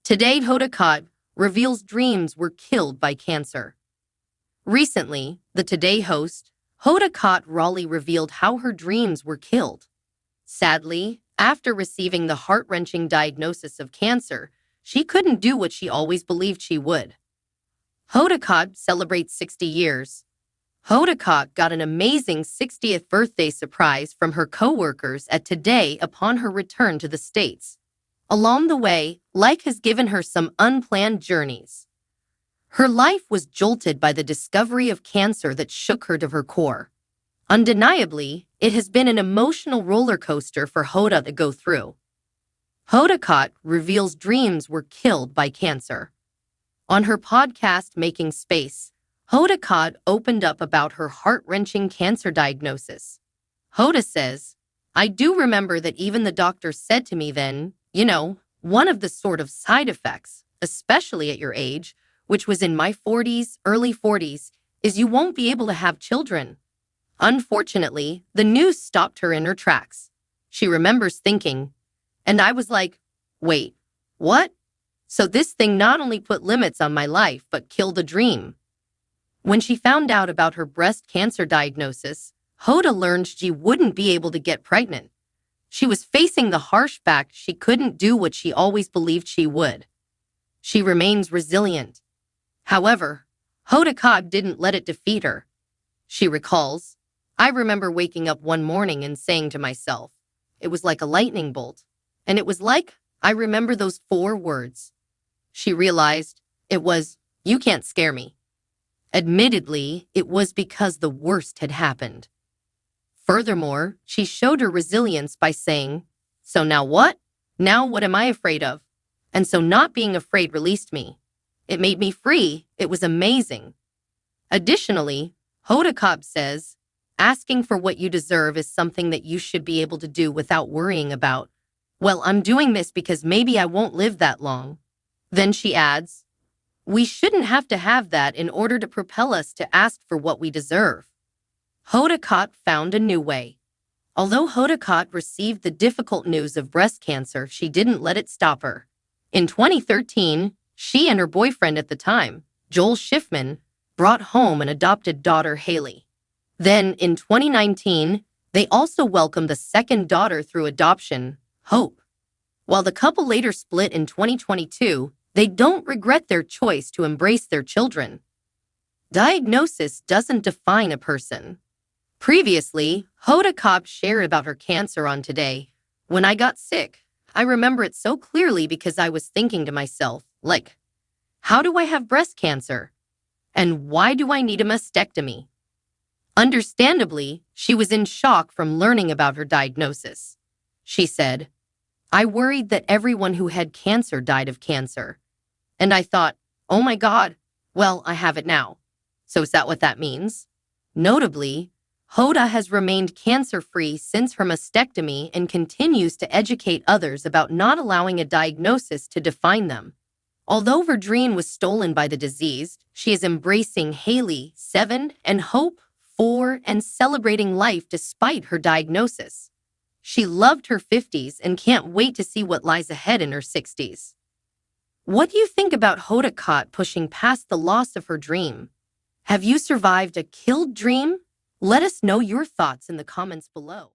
Today, Hoda Kotb reveals dreams were killed by cancer. Recently, the Today host, Hoda Kotb Raleigh, revealed how her dreams were killed. Sadly, after receiving the heart-wrenching diagnosis of cancer, she couldn't do what she always believed she would. Hoda Kotb celebrates 60 years. Hoda Kotb got an amazing 60th birthday surprise from her co-workers at Today upon her return to the States. Along the way, life has given her some unplanned journeys. Her life was jolted by the discovery of cancer that shook her to her core. Undeniably, it has been an emotional roller coaster for Hoda to go through. Hoda Kotb reveals dreams were killed by cancer. On her podcast, Making Space, Hoda Kotb opened up about her heart-wrenching cancer diagnosis. Hoda says, "I do remember that even the doctor said to me then, one of the sort of side effects, especially at your age, which was in my 40s, early 40s, is you won't be able to have children." Unfortunately, the news stopped her in her tracks. She remembers thinking, and I was like, wait, what? So this thing not only put limits on my life, but killed a dream. When she found out about her breast cancer diagnosis, Hoda learned she wouldn't be able to get pregnant. She was facing the harsh fact she couldn't do what she always believed she would. She remains resilient. However, Hoda Kotb didn't let it defeat her. She recalls, "I remember waking up one morning and saying to myself, it was like a lightning bolt. And it was like, I remember those 4 words. She realized it was, you can't scare me. Admittedly, it was because the worst had happened. Furthermore, she showed her resilience by saying, so now what? Now what am I afraid of? And so not being afraid released me. It made me free. It was amazing." Additionally, Hoda Kotb says, asking for what you deserve is something that you should be able to do without worrying about, well, I'm doing this because maybe I won't live that long. Then she adds, we shouldn't have to have that in order to propel us to ask for what we deserve. Hoda Kotb found a new way. Although Hoda Kotb received the difficult news of breast cancer, she didn't let it stop her. In 2013, she and her boyfriend at the time, Joel Schiffman, brought home an adopted daughter, Haley. Then, in 2019, they also welcomed a second daughter through adoption, Hope. While the couple later split in 2022, they don't regret their choice to embrace their children. Diagnosis doesn't define a person. Previously, Hoda Kotb shared about her cancer on Today. When I got sick, I remember it so clearly because I was thinking to myself, how do I have breast cancer? And why do I need a mastectomy? Understandably, she was in shock from learning about her diagnosis. She said, I worried that everyone who had cancer died of cancer. And I thought, oh my God, well, I have it now. So is that what that means? Notably, Hoda has remained cancer-free since her mastectomy and continues to educate others about not allowing a diagnosis to define them. Although her dream was stolen by the disease, she is embracing Haley, 7, and Hope, 4, and celebrating life despite her diagnosis. She loved her 50s and can't wait to see what lies ahead in her 60s. What do you think about Hoda Kotb pushing past the loss of her dream? Have you survived a killed dream? Let us know your thoughts in the comments below.